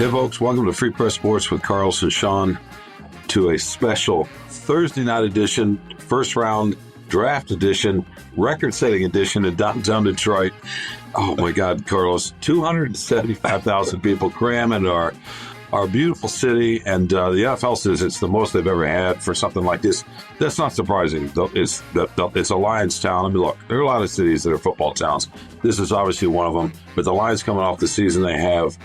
Hey folks, welcome to Free Press Sports with Carlos and Shawn, to a special Thursday night edition, first round draft edition, record-setting edition in downtown Detroit. Oh my God, Carlos, 275,000 people cramming our beautiful city, and the NFL says it's the most they've ever had for something like this. That's not surprising. It's a Lions town. I mean, look, there are a lot of cities that are football towns. This is obviously one of them. But the Lions coming off the season they have,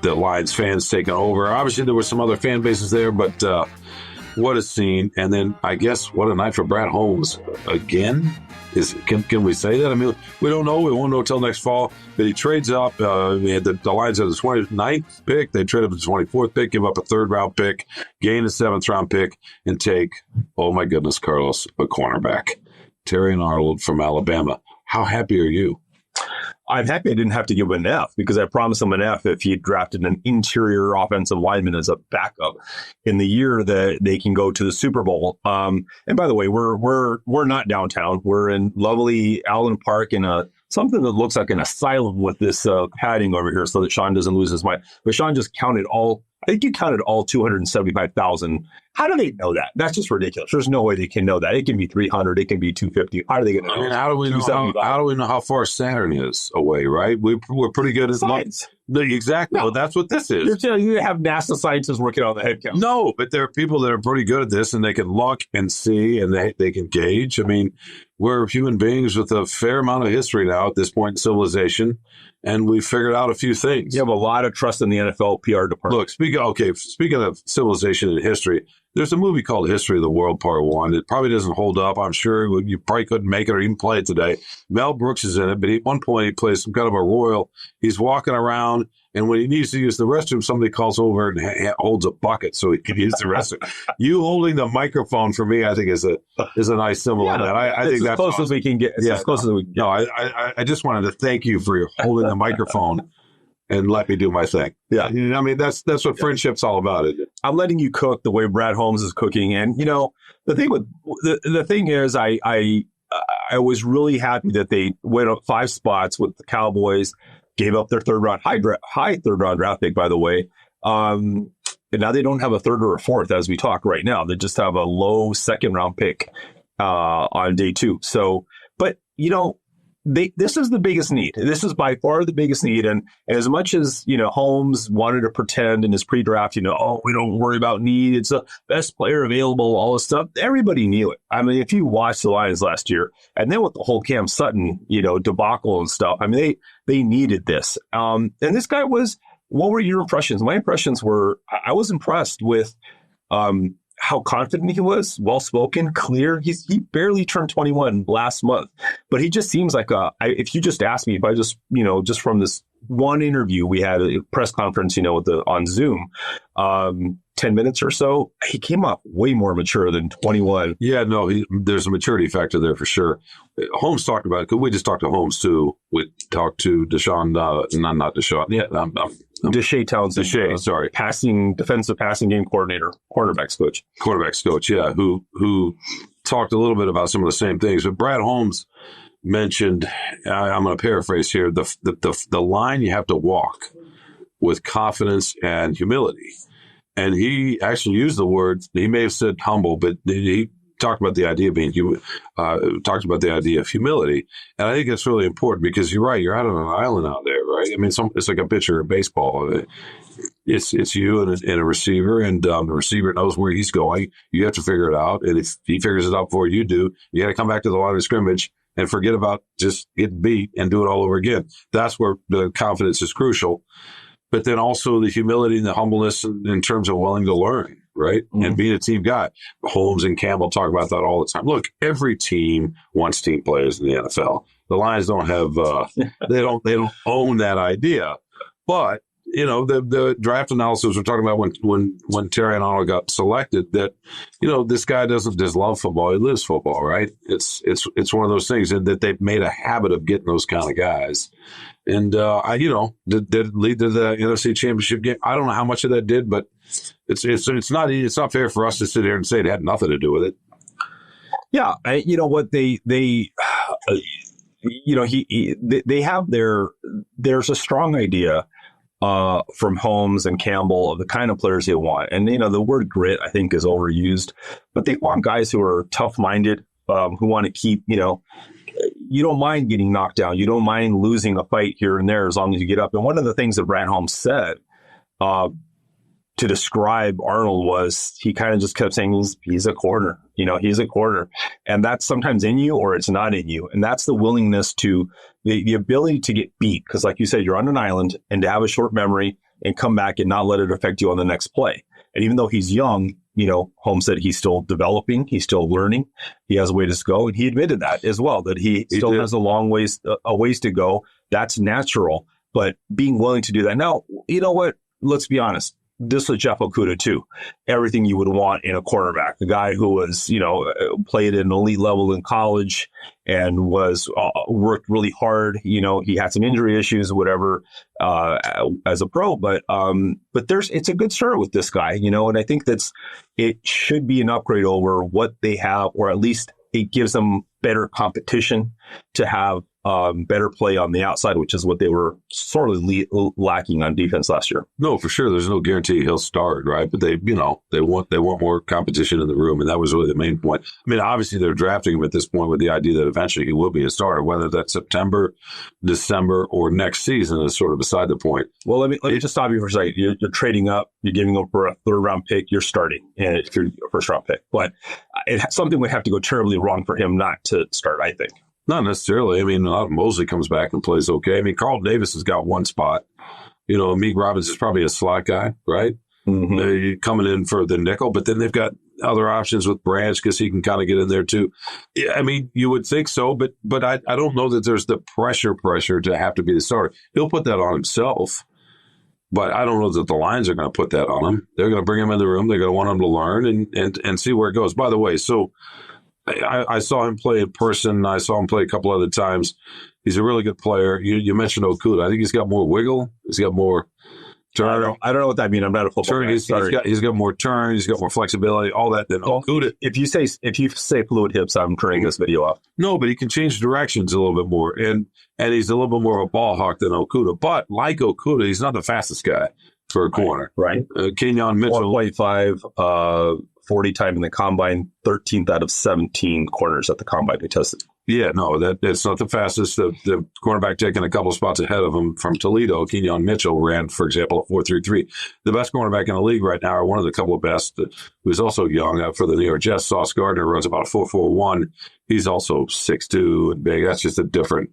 the Lions fans taking over. Obviously, there were some other fan bases there, but what a scene. And then I guess what a night for Brad Holmes again. Can we say that? I mean, we don't know. We won't know until next fall. But he trades up. We had the Lions had the 29th pick. They trade up the 24th pick, give up a third-round pick, gain a 7th-round pick, and take, oh my goodness, Carlos, a cornerback. Terrion Arnold from Alabama. How happy are you? I'm happy I didn't have to give him an F, because I promised him an F if he drafted an interior offensive lineman as a backup in the year that they can go to the Super Bowl. And by the way, we're not downtown. We're in lovely Allen Park in something that looks like an asylum with this padding over here so that Shawn doesn't lose his mind. But Shawn just counted I think you counted all 275,000. How do they know that? That's just ridiculous. There's no way they can know that. It can be 300. It can be 250. How are they going to know? I mean, how do we know how far Saturn is away, right? We're pretty good at science. Exactly. No. Well, that's what this is. You have NASA scientists working on the head count. No, but there are people that are pretty good at this, and they can look and see, and they can gauge. I mean, we're human beings with a fair amount of history now at this point in civilization, and we've figured out a few things. You have a lot of trust in the NFL PR department. Look, speaking of civilization and history, there's a movie called History of the World Part 1. It probably doesn't hold up. I'm sure you probably couldn't make it or even play it today. Mel Brooks is in it, but at one point he plays some kind of a royal. He's walking around, and when he needs to use the restroom, somebody calls over and holds a bucket so he can use the restroom. You holding the microphone for me, I think, is a nice symbol on that. I think that's as close as we can get. As close as we can get. No, I just wanted to thank you for holding the microphone and let me do my thing. Yeah. I mean, that's what friendship's all about. I'm letting you cook the way Brad Holmes is cooking. And, the thing is, I was really happy that they went up 5 spots with the Cowboys, gave up their high third round draft pick, by the way. And now they don't have a 3rd or a 4th as we talk right now. They just have a low 2nd round pick on day 2. So, but, this is the biggest need. This is by far the biggest need. And as much as, Holmes wanted to pretend in his pre-draft, we don't worry about need. It's the best player available, all this stuff. Everybody knew it. I mean, if you watched the Lions last year, and then with the whole Cam Sutton, debacle and stuff, I mean, they needed this. And this guy what were your impressions? My impressions were, I was impressed with, how confident he was, well-spoken, clear. He barely turned 21 last month, but he just seems like if you just ask me, if I just, just from this one interview, we had a press conference, on Zoom, 10 minutes or so, he came off way more mature than 21. Yeah, no, there's a maturity factor there for sure. Holmes talked about it, because we just talked to Holmes too. We talked to Deshaun, not Deshaun. Yeah, Deshae Townsend. Sorry. Defensive passing game coordinator, cornerbacks coach. Yeah, who talked a little bit about some of the same things. But Brad Holmes mentioned, I'm going to paraphrase here, the line you have to walk with confidence and humility. And he actually used the word, he may have said humble, but he talked about the idea of talked about the idea of humility. And I think that's really important, because you're right, you're out on an island out there, right? I mean, it's like a pitcher of baseball. It's you and a receiver, and the receiver knows where he's going. You have to figure it out. And if he figures it out before you do, you got to come back to the line of scrimmage and forget about just getting beat and do it all over again. That's where the confidence is crucial. But then also the humility and the humbleness in terms of willing to learn, right? Mm-hmm. And being a team guy. Holmes and Campbell talk about that all the time. Look, every team wants team players in the NFL. The Lions don't have, they don't own that idea. But, the draft analysis we're talking about when Terrion Arnold got selected, that, this guy doesn't just love football, he lives football, right? It's one of those things, and that they've made a habit of getting those kind of guys. And, did it lead to the NFC Championship game? I don't know how much of that did, but it's not fair for us to sit here and say it had nothing to do with it. Yeah. They have there's a strong idea from Holmes and Campbell of the kind of players they want. And, the word grit, I think, is overused, but they want guys who are tough-minded, who want to keep, you don't mind getting knocked down. You don't mind losing a fight here and there as long as you get up. And one of the things that Brad Holmes said to describe Arnold was he kind of just kept saying he's a corner. He's a corner. And that's sometimes in you or it's not in you. And that's the willingness to the ability to get beat. Because like you said, you're on an island, and to have a short memory and come back and not let it affect you on the next play. And even though he's young, Holmes said he's still developing, he's still learning, he has a ways to go, and he admitted that as well, that he still has a ways to go. That's natural, but being willing to do that. Now, you know what? Let's be honest. This was Jeff Okudah too. Everything you would want in a cornerback, the guy who was, played at an elite level in college and was worked really hard. He had some injury issues, whatever, as a pro, but it's a good start with this guy, and I think it should be an upgrade over what they have, or at least it gives them better competition to have better play on the outside, which is what they were sorely lacking on defense last year. No, for sure. There's no guarantee he'll start, right? But they want more competition in the room, and that was really the main point. I mean, obviously they're drafting him at this point with the idea that eventually he will be a starter, whether that's September, December, or next season is sort of beside the point. Well, let me just stop you for a second. You're trading up. You're giving up for a third-round pick. You're starting, and if you're a first-round pick, but something would have to go terribly wrong for him not to start, I think. Not necessarily. I mean, Mosley comes back and plays okay. I mean, Carl Davis has got one spot. Meek Robbins is probably a slot guy, right? Mm-hmm. They're coming in for the nickel, but then they've got other options with Branch because he can kind of get in there too. Yeah, I mean, you would think so, but I don't know that there's the pressure to have to be the starter. He'll put that on himself, but I don't know that the Lions are going to put that on him. They're going to bring him in the room. They're going to want him to learn and see where it goes. By the way, so I saw him play in person. I saw him play a couple other times. He's a really good player. You mentioned Okudah. I think he's got more wiggle. He's got more turn. I don't know what that means. I'm not a football guy. He's got more turn. He's got more flexibility. All that than Okudah. If you say fluid hips, I'm turning this video off. No, but he can change directions a little bit more, and he's a little bit more of a ball hawk than Okudah. But like Okudah, he's not the fastest guy for a corner. Right. Kenyon Mitchell, 1.5. 40 time in the combine, 13th out of 17 corners at the combine they tested. Yeah, no, that's not the fastest. The cornerback taking a couple spots ahead of him from Toledo, Kenyon Mitchell, ran, for example, a 4.33. The best cornerback in the league right now, or one of the couple of best, who's also young for the New York Jets. Sauce Gardner runs about a 4.41. He's also 6'2" and big. That's just a different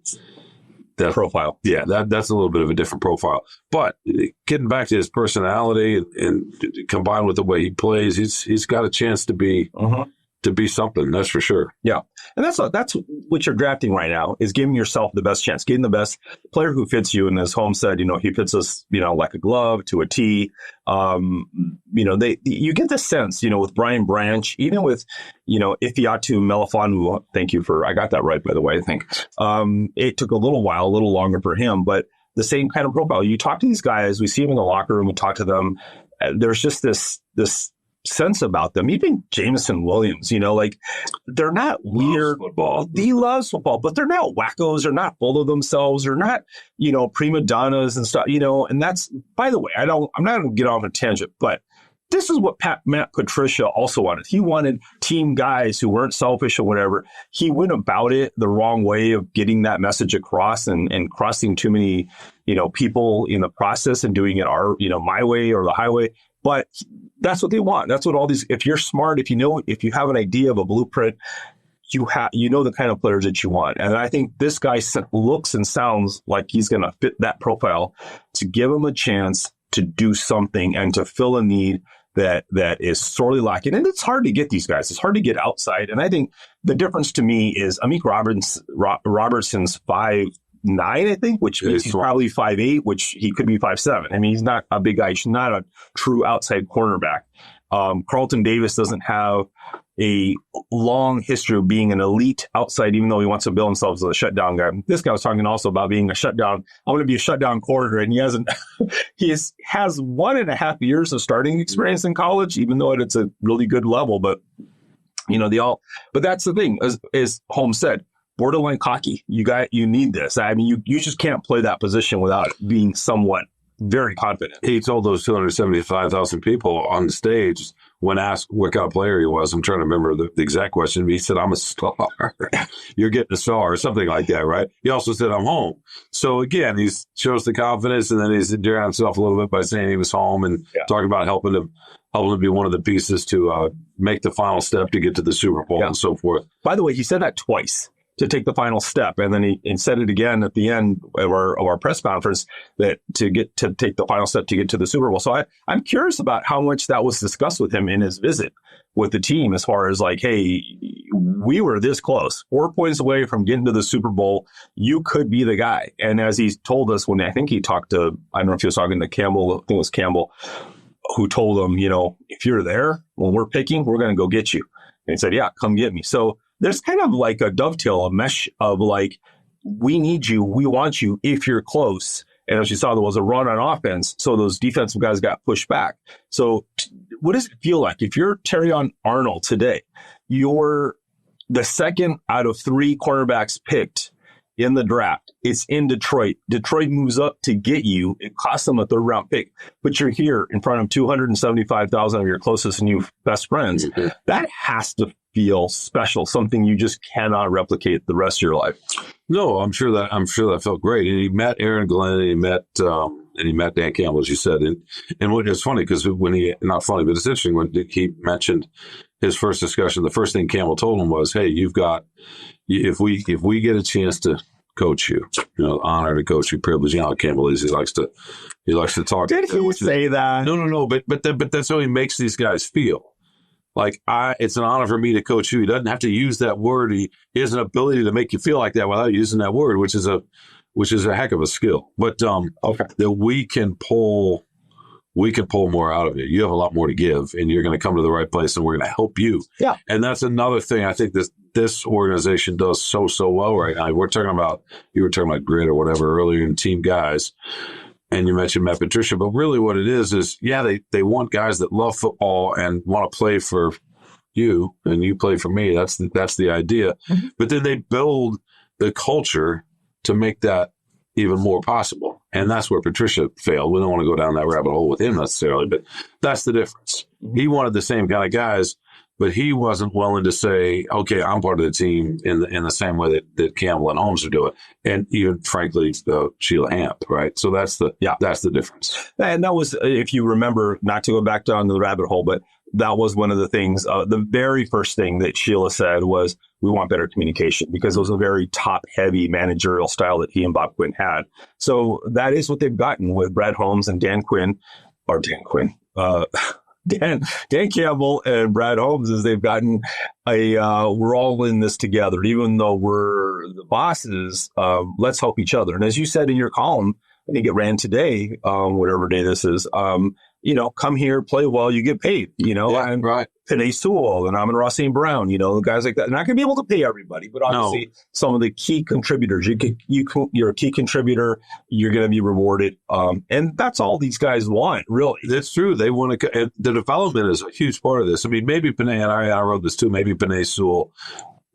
profile. Yeah, that's a little bit of a different profile. But getting back to his personality and combined with the way he plays, he's got a chance to be something. That's for sure. Yeah, and that's what you're drafting right now, is giving yourself the best chance, getting the best player who fits you. And as Holmes said, he fits us, like a glove to a T. You get the sense, with Brian Branch, even with, Ifiatu Melifanu. Thank you I got that right, by the way, I think. It took a little longer for him, but the same kind of profile. You talk to these guys, we see them in the locker room, we talk to them. There's just this sense about them. Even Jameson Williams, they're not weird. He loves football, but they're not wackos. They're not full of themselves. They're not, prima donnas and stuff, and that's, by the way, I'm not going to get off a tangent, but this is what Matt Patricia also wanted. He wanted team guys who weren't selfish or whatever. He went about it the wrong way of getting that message across and crossing too many, people in the process and doing it my way or the highway. But that's what they want. That's what all these, if you're smart, if you have an idea of a blueprint, you know the kind of players that you want. And I think this guy looks and sounds like he's going to fit that profile, to give him a chance to do something and to fill a need that is sorely lacking. And it's hard to get these guys. It's hard to get outside. And I think the difference to me is Amik Robertson's 5'9", I think, which means he's probably 5'8", which he could be 5'7". I mean, he's not a big guy. He's not a true outside cornerback. Carlton Davis doesn't have a long history of being an elite outside, even though he wants to bill himself as a shutdown guy. This guy was talking also about being a shutdown. I'm going to be a shutdown corner, and he hasn't. He has 1.5 years of starting experience in college, even though it's a really good level. But But that's the thing, as Holmes said, borderline cocky. You need this. I mean, you just can't play that position without being somewhat very confident. He told those 275,000 people on the stage when asked what kind of player he was. I'm trying to remember the exact question. But he said, "I'm a star." You're getting a star or something like that, right? He also said, "I'm home." So again, he shows the confidence, and then he's endearing himself a little bit by saying he was home and talking about helping him be one of the pieces to make the final step to get to the Super Bowl and so forth. By the way, he said that twice, to take the final step, and then he said it again at the end of our press conference, that to take the final step to get to the Super Bowl. So I'm curious about how much that was discussed with him in his visit with the team, as far as like, hey, we were this close, 4 points away from getting to the Super Bowl. You could be the guy. And as he told us, when I think he talked to, I don't know if he was talking to Campbell, I think it was Campbell, who told him, if you're there when we're picking, we're going to go get you. And he said, yeah, come get me. So there's kind of like a dovetail, a mesh of like, we need you, we want you if you're close. And as you saw, there was a run on offense, so those defensive guys got pushed back. So what does it feel like if you're Terrion Arnold today? You're the second out of 3 cornerbacks picked in the draft. It's in Detroit. Detroit moves up to get you. It costs them a 3rd-round pick, but you're here in front of 275,000 of your closest and new best friends. Mm-hmm. That has to feel special, something you just cannot replicate the rest of your life. No, I'm sure that felt great. And he met Aaron Glenn, and he met Dan Campbell, as you said. And what is funny, because not funny, but it's interesting when he mentioned his first discussion. The first thing Campbell told him was, "Hey, if we get a chance to coach you, honor to coach you, privilege." You know how Campbell is. He likes to talk. Did he say that? No. But that's how he makes these guys feel. Like, it's an honor for me to coach you. He doesn't have to use that word. He has an ability to make you feel like that without using that word, which is a heck of a skill. But that we can pull more out of you. You have a lot more to give, and you're going to come to the right place, and we're going to help you. Yeah. And that's another thing I think this organization does so well right now. You were talking about grit or whatever earlier in team guys. And you mentioned Matt Patricia, but really what it is, they want guys that love football and want to play for you, and you play for me. That's the idea. Mm-hmm. But then they build the culture to make that even more possible. And that's where Patricia failed. We don't want to go down that rabbit hole with him necessarily, but that's the difference. Mm-hmm. He wanted the same kind of guys, but he wasn't willing to say, okay, I'm part of the team in the same way that Campbell and Holmes are doing. And even, frankly, Sheila Hamp, right? So that's the difference. And that was, if you remember, not to go back down the rabbit hole, but that was one of the things, the very first thing that Sheila said was, we want better communication, because it was a very top-heavy managerial style that he and Bob Quinn had. So that is what they've gotten with Brad Holmes and Dan Campbell and Brad Holmes, is they've gotten we're all in this together. Even though we're the bosses, let's help each other. And as you said in your column, I think it ran today, whatever day this is, come here, play well, you get paid, and right. Panay Sewell and Amon Ross St. Brown, guys like that. They're not going to be able to pay everybody, but obviously some of the key contributors, you're a key contributor, you're going to be rewarded. And that's all these guys want, really. That's true. They want to, and the development is a huge part of this. I mean, maybe Panay, and I wrote this too, maybe Panay Sewell,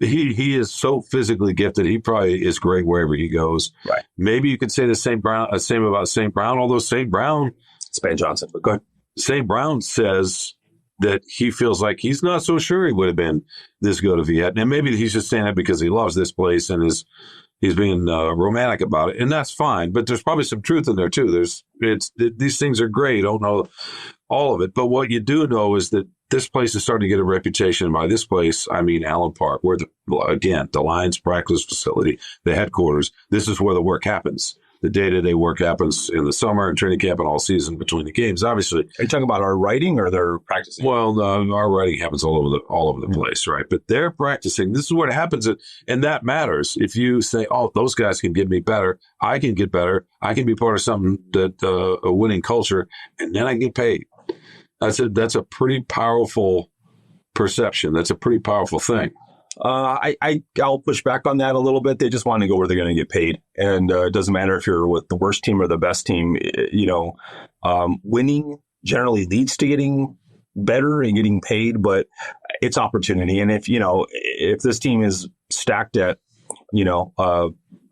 he is so physically gifted. He probably is great wherever he goes. Right. Maybe you could say the same about St. Brown, although St. Brown, Span Johnson, but go ahead. St. Brown says that he feels like he's not so sure he would have been this good if he had. And maybe he's just saying that because he loves this place and he's being romantic about it, and that's fine. But there's probably some truth in there too. These things are great. You don't know all of it, but what you do know is that this place is starting to get a reputation. By this place, I mean Allen Park, where the Lions practice facility, the headquarters. This is where the work happens. The day-to-day work happens in the summer and training camp and all season between the games. Obviously, are you talking about our writing or they're practicing? Well, our writing happens all over the place, right? But they're practicing. This is what happens, and that matters. If you say, "Oh, those guys can get me better. I can get better. I can be part of something that a winning culture, and then I get paid." That's a pretty powerful perception. That's a pretty powerful thing. I'll push back on that a little bit. They just want to go where they're going to get paid. And it doesn't matter if you're with the worst team or the best team. Winning generally leads to getting better and getting paid, but it's opportunity. And if this team is stacked at,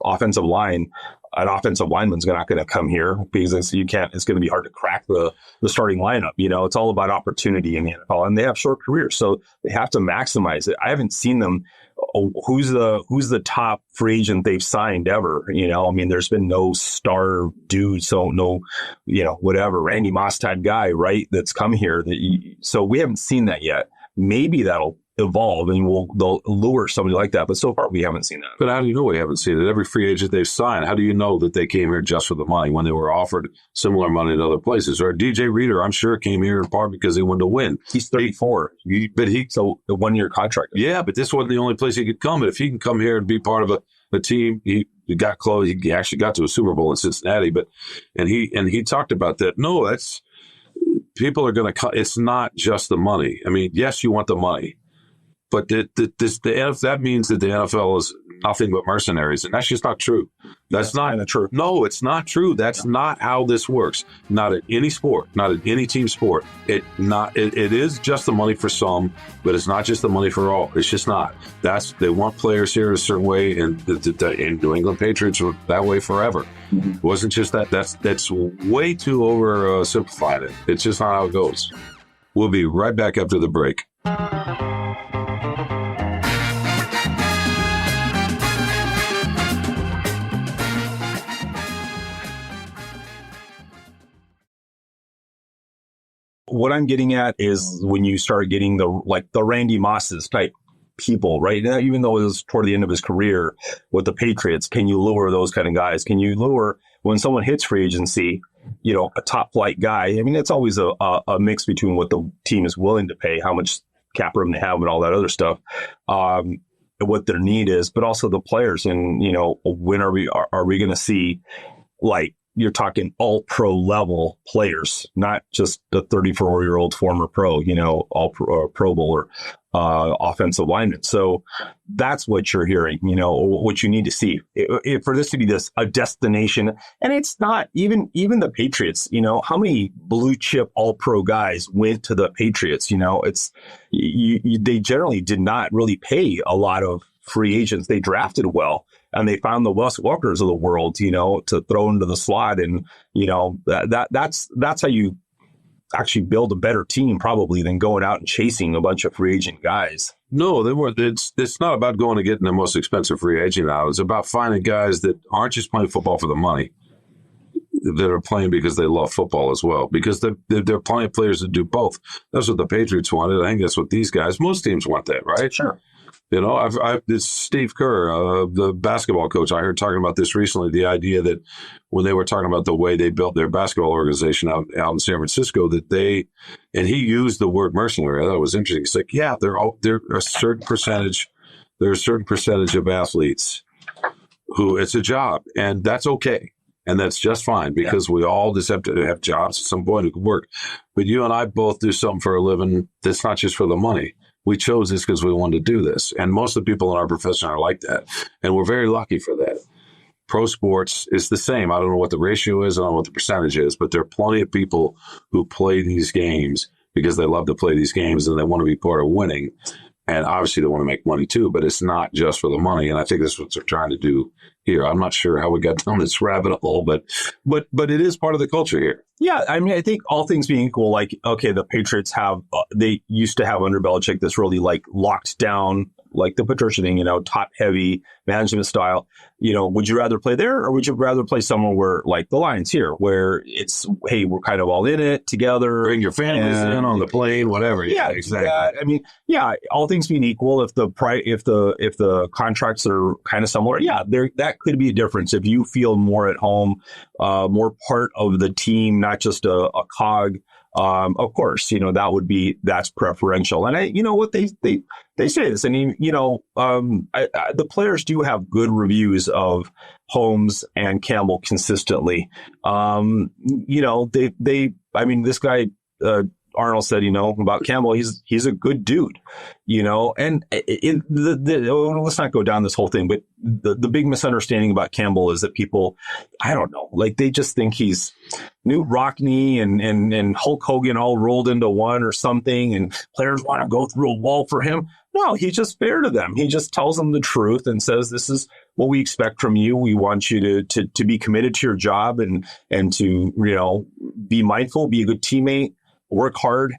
offensive line, an offensive lineman's not going to come here because it's going to be hard to crack the starting lineup. It's all about opportunity in the NFL, and they have short careers, so they have to maximize it. I haven't seen them. Who's the top free agent they've signed ever? There's been no star dude, so no, whatever, Randy Moss type guy, right? That's come here. So we haven't seen that yet. Maybe that'll evolve and they'll lure somebody like that. But so far, we haven't seen that. But how do you know we haven't seen it? Every free agent they've signed, how do you know that they came here just for the money when they were offered similar money in other places? Or DJ Reader, I'm sure, came here in part because he wanted to win. He's 34. So a 1-year contract. Yeah, but this wasn't the only place he could come. But if he can come here and be part of a team, he got close. He actually got to a Super Bowl in Cincinnati. And he talked about that. No, that's people are going to. It's not just the money. I mean, yes, you want the money. But that means that the NFL is nothing but mercenaries, and that's just not true. That's not true. No, it's not true. That's not how this works. Not at any sport, not at any team sport. It is just the money for some, but it's not just the money for all. It's just not. They want players here a certain way, and the New England Patriots were that way forever. Mm-hmm. It wasn't just that. That's way too oversimplified. It's just not how it goes. We'll be right back after the break. What I'm getting at is when you start getting the Randy Mosses type people, right? Now, even though it was toward the end of his career with the Patriots, can you lure those kind of guys? Can you lure when someone hits free agency, a top flight guy? I mean, it's always a mix between what the team is willing to pay, how much cap room they have, and all that other stuff, what their need is, but also the players. And when are we going to see you're talking all pro level players, not just the 34-year-old former pro, all pro bowler, offensive lineman. So that's what you're hearing, what you need to see for this to be a destination. And it's not even the Patriots, how many blue chip all pro guys went to the Patriots? They generally did not really pay a lot of free agents. They drafted well. And they found the Wes Walkers of the world, to throw into the slot. And, that's how you actually build a better team probably than going out and chasing a bunch of free agent guys. No, they weren't. It's not about going and getting the most expensive free agent out. It's about finding guys that aren't just playing football for the money, that are playing because they love football as well, because they're playing players that do both. That's what the Patriots wanted. I think that's what these guys, most teams want that, right? Sure. It's Steve Kerr, the basketball coach. I heard talking about this recently, the idea that when they were talking about the way they built their basketball organization out in San Francisco, and he used the word mercenary. I thought it was interesting. It's like, yeah, there's a certain percentage of athletes who it's a job, and that's okay. And that's just fine because we all just have to have jobs at some point who can work. But you and I both do something for a living that's not just for the money. We chose this because we wanted to do this. And most of the people in our profession are like that. And we're very lucky for that. Pro sports is the same. I don't know what the ratio is. I don't know what the percentage is. But there are plenty of people who play these games because they love to play these games and they want to be part of winning. And obviously they want to make money too. But it's not just for the money. And I think that's what they're trying to do here. I'm not sure how we got down this rabbit hole, but it is part of the culture here. Yeah, I mean, I think all things being equal, the Patriots they used to have under Belichick this really locked down, like the Patricia thing, top heavy management style. Would you rather play there or would you rather play somewhere where like the Lions here, where it's, hey, we're kind of all in it together. Bring your families in on the plane, whatever. Yeah, exactly. All things being equal, if the contracts are kind of similar, that could be a difference. If you feel more at home, more part of the team, not just a cog. Of course, that's preferential. And they say this. I mean, the players do have good reviews of Holmes and Campbell consistently. This guy, Arnold said, about Campbell, he's a good dude, and let's not go down this whole thing, but the big misunderstanding about Campbell is that people, I don't know, they just think he's Newt Rockney and Hulk Hogan all rolled into one or something, and players want to go through a wall for him. No, he's just fair to them. He just tells them the truth and says, this is what we expect from you. We want you to be committed to your job and to, be mindful, be a good teammate, work hard.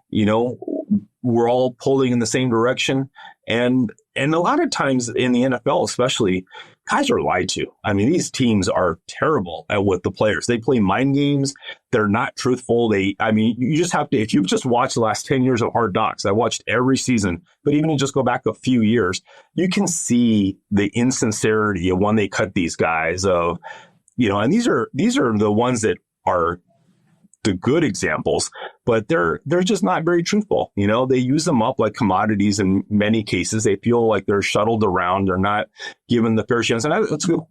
We're all pulling in the same direction. And a lot of times in the NFL, especially, guys are lied to. I mean, these teams are terrible at what the players. They play mind games. They're not truthful. You just have to, if you've just watched the last 10 years of Hard Knocks, I watched every season, but even if you just go back a few years, you can see the insincerity of when they cut these guys and these are the ones that are the good examples, but they're just not very truthful. They use them up like commodities in many cases. They feel like they're shuttled around. They're not given the fair chance. And let's go.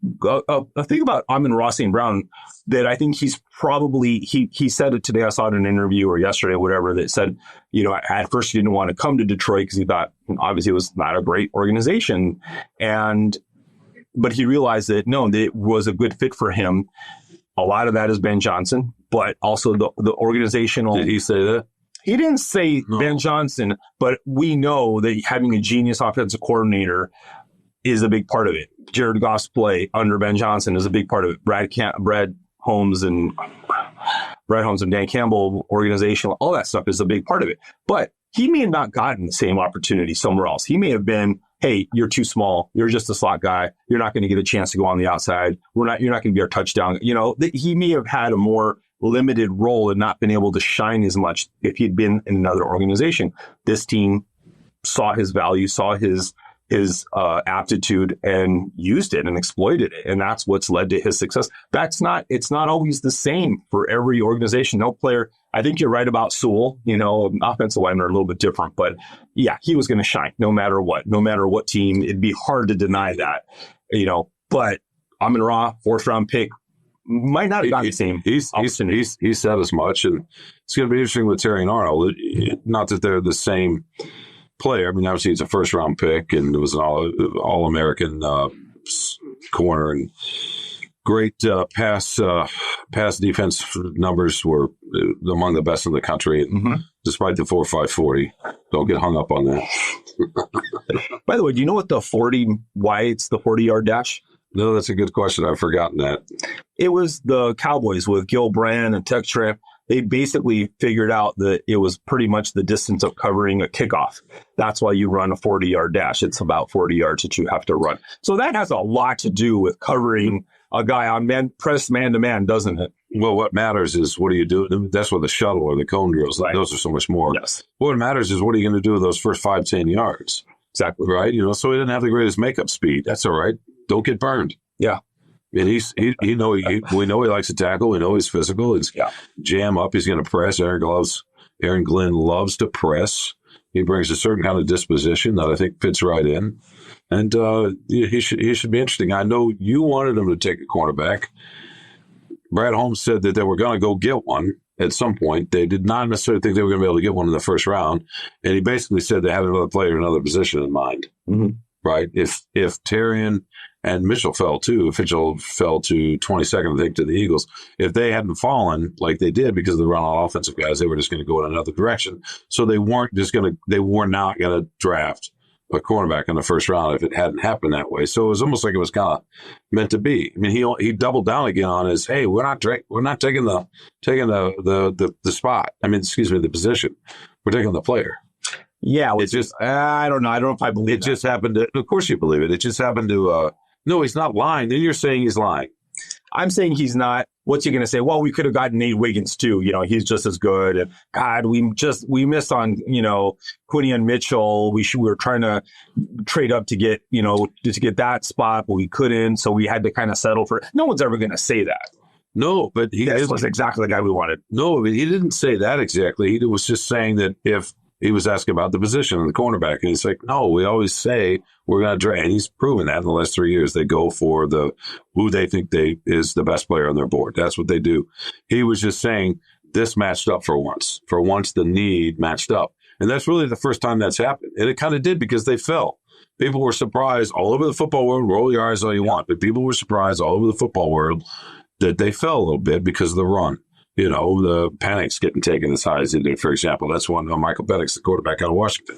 A thing about Amon-Ra St. Brown that I think he's probably, he said it today. I saw it in an interview or yesterday, whatever, that said, at first he didn't want to come to Detroit because he thought obviously it was not a great organization. But he realized that that it was a good fit for him. A lot of that is Ben Johnson, but also the organizational. Did he say that? He didn't say Ben Johnson, but we know that having a genius offensive coordinator is a big part of it. Jared Goff's play under Ben Johnson is a big part of it. Brad Holmes and Dan Campbell organizational, all that stuff is a big part of it. But he may have not gotten the same opportunity somewhere else. He may have been, hey, you're too small. You're just a slot guy. You're not going to get a chance to go on the outside. You're not going to be our touchdown. He may have had a more limited role and not been able to shine as much if he'd been in another organization. This team saw his value, saw his aptitude and used it and exploited it. And that's what's led to his success. It's not always the same for every organization. No player. I think you're right about Sewell. Offensive linemen are a little bit different, but yeah, he was going to shine no matter what team. It'd be hard to deny that, but Amon-Ra, 4th round pick, might not have gotten the same. He said as much, and it's going to be interesting with Terrion Arnold. Not that they're the same player. I mean, obviously it's a 1st round pick, and it was an all-American corner, and great pass defense numbers were among the best in the country. And despite the 4.5 40, don't get hung up on that. By the way, do you know what why it's the 40-yard dash? No, that's a good question. I've forgotten that. It was the Cowboys with Gil Brandt and Tech Tramp. They basically figured out that it was pretty much the distance of covering a kickoff. That's why you run a 40-yard dash. It's about 40 yards that you have to run. So that has a lot to do with covering a guy on press man-to-man, doesn't it? Well, what matters is what do you do? That's what the shuttle or the cone drills, right. Those are so much more. Yes. What matters is what are you going to do with those first 5-10 yards? Exactly. Right? So he didn't have the greatest makeup speed. That's all right. Don't get burned. Yeah. And we know he likes to tackle. We know he's physical. He's jam up. He's going to press. Aaron Glenn loves to press. He brings a certain kind of disposition that I think fits right in. And he should be interesting. I know you wanted him to take a cornerback. Brad Holmes said that they were going to go get one at some point. They did not necessarily think they were going to be able to get one in the 1st round. And he basically said they had another player in another position in mind. Mm-hmm. Right? If Terrion and Mitchell fell too, if Mitchell fell to 22nd, I think, to the Eagles, if they hadn't fallen like they did because of the run on offensive guys, they were just going to go in another direction. So they were not going to draft a cornerback in the 1st round if it hadn't happened that way. So it was almost like it was kind of meant to be. I mean, he doubled down again on his, hey, we're not taking the spot. I mean, excuse me, the position. We're taking the player. Yeah, it's just I don't know. I don't know if I believe it. Just happened to. Of course, you believe it. It just happened to. No, he's not lying. Then you're saying he's lying. I'm saying he's not. What's he going to say? Well, we could have gotten Nate Wiggins too. He's just as good. And God, we missed on Quinion Mitchell. We were trying to trade up to get to get that spot, but we couldn't. So we had to kind of settle for it. No one's ever going to say that. No, but this was exactly the guy we wanted. No, but he didn't say that exactly. He was just saying that if. He was asking about the position of the cornerback, and he's like, no, we always say we're going to draft. And he's proven that in the last 3 years. They go for who they think is the best player on their board. That's what they do. He was just saying this matched up for once. For once, the need matched up. And that's really the first time that's happened. And it kind of did because they fell. People were surprised all over the football world. Roll your eyes all you want. But people were surprised all over the football world that they fell a little bit because of the run. The Panic's getting taken as high as they did, for example. That's one. Michael Penix, the quarterback out of Washington.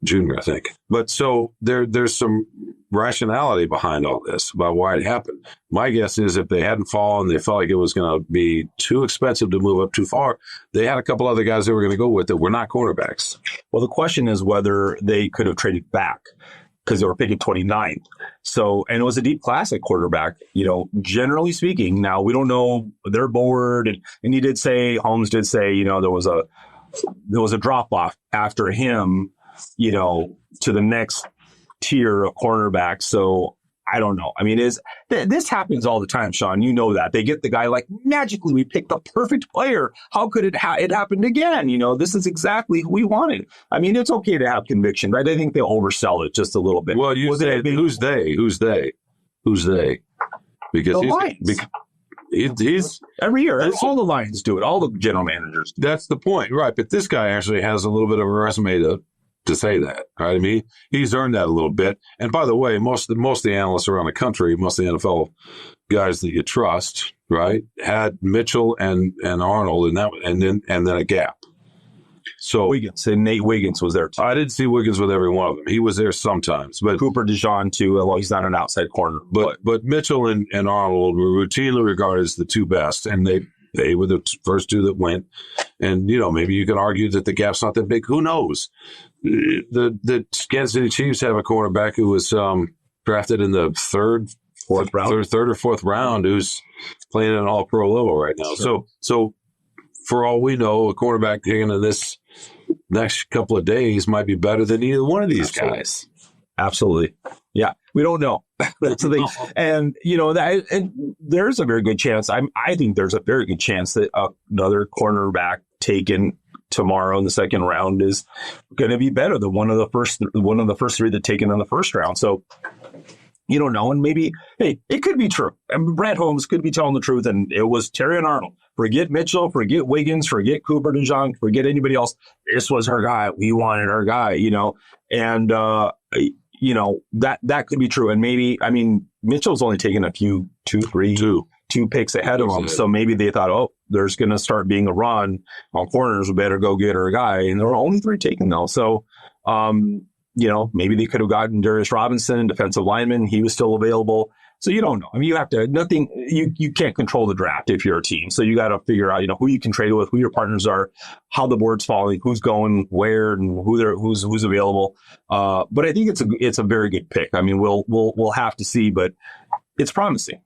junior, I think. But so there's some rationality behind all this about why it happened. My guess is if they hadn't fallen, they felt like it was going to be too expensive to move up too far. They had a couple other guys they were going to go with that were not cornerbacks. Well, the question is whether they could have traded back because they were picking 29th. So, and it was a deep class at quarterback, generally speaking. Now, we don't know their board. And he did say, Holmes did say, there was a drop off after him, to the next tier of cornerback. So I don't know. I mean, this happens all the time, Shawn. You know that. They get the guy like, magically, we picked the perfect player. How could it happened again? This is exactly who we wanted. I mean, it's okay to have conviction, right? I think they oversell it just a little bit. Well, you say, who's they? Who's they? Because the Lions. He's every year. All the Lions do it. All the general managers do. That's the point, right? But this guy actually has a little bit of a resume to say that, right? I mean, he's earned that a little bit. And by the way, most of the analysts around the country, most of the NFL guys that you trust, right, had Mitchell and Arnold, and then a gap. So Wiggins and Nate Wiggins was there too. I didn't see Wiggins with every one of them. He was there sometimes, but Cooper DeJean too. Well, he's not an outside corner, but Mitchell and Arnold were routinely regarded as the two best, and they were the first two that went. And maybe you could argue that the gap's not that big. Who knows? The Kansas City Chiefs have a cornerback who was drafted in the third or fourth round, who's playing at an all-pro level right now. Sure. So for all we know, a cornerback taken in this next couple of days might be better than either one of these guys. Absolutely. Yeah, we don't know. That's the thing. And and there's a very good chance. I think there's a very good chance that another cornerback taken tomorrow in the second round is going to be better than one of the first three that taken in the first round. So you don't know, and maybe it could be true. I mean, Brad Holmes could be telling the truth, and it was Terrion Arnold. Forget Mitchell, forget Wiggins, forget Cooper DeJean, forget anybody else. This was her guy. We wanted our guy, and that could be true. And maybe, I mean, Mitchell's only taken a few, two picks ahead of him. So maybe they thought, there's going to start being a run on corners. We better go get our guy. And there were only 3 taken though. So, maybe they could have gotten Darius Robinson, defensive lineman. He was still available. So you don't know. I mean, you can't control the draft if you're a team. So you got to figure out, who you can trade with, who your partners are, how the board's falling, who's going where, and who's available. But I think it's a very good pick. I mean, we'll have to see, but it's promising.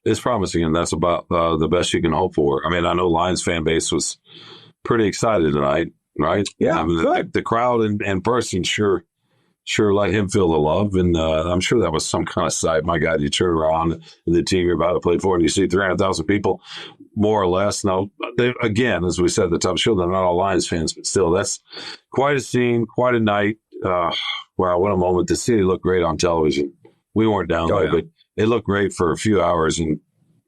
It's promising, and that's about the best you can hope for. I mean, I know Lions fan base was pretty excited tonight, right? Yeah, I mean, the crowd in person sure let him feel the love, and I'm sure that was some kind of sight. My God, you turn around and the team you're about to play for, and you see 300,000 people, more or less. Now, again, as we said at the top, sure, they're not all Lions fans, but still, that's quite a scene, quite a night. Wow, what a moment. The city looked great on television. We weren't down there, but it looked great for a few hours, and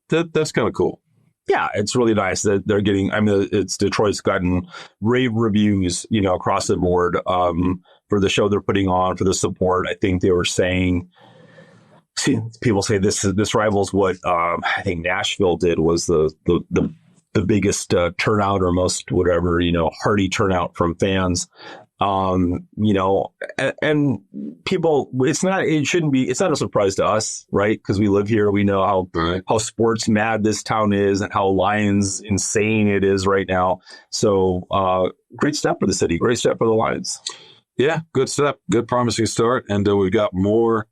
that's kind of cool. Yeah, it's really nice that they're getting, it's Detroit's gotten rave reviews, across the board for the show they're putting on, for the support. I think they were saying, people say this rivals what I think Nashville did, was the biggest turnout, or most whatever, hearty turnout from fans. And people, it's not a surprise to us, right? Because we live here. We know how sports mad this town is and how Lions insane it is right now. So, great step for the city. Great step for the Lions. Yeah, good step. Good promising start. And we've got more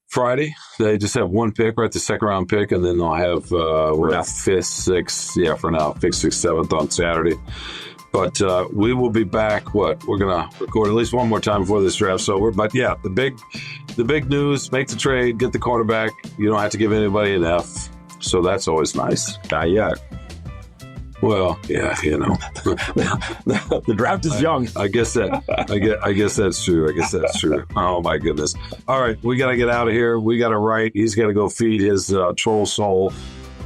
Friday. They just have one pick, right? The second round pick. And then they'll have, we're at 5th, 6th. Yeah, for now, 5th, 6th, 7th on Saturday. But we will be back. We're going to record at least one more time before this draft. So the big news, make the trade, get the quarterback. You don't have to give anybody an F. So that's always nice. Not yet. Well, yeah, the draft is young. I guess that's true. Oh my goodness. All right. We got to get out of here. We got to write. He's got to go feed his troll soul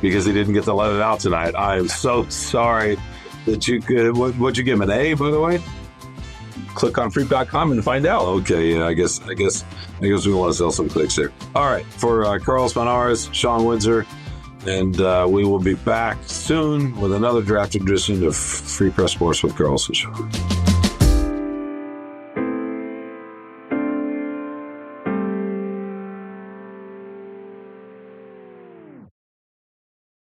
because he didn't get to let it out tonight. I am so sorry. That you could, what'd you give him, an A, by the way? Click on freak.com and find out. Okay, yeah, I guess we want to sell some clicks there. All right, for Carlos Manars, Shawn Windsor, and we will be back soon with another draft edition of Free Press Sports with Carlos and Shawn.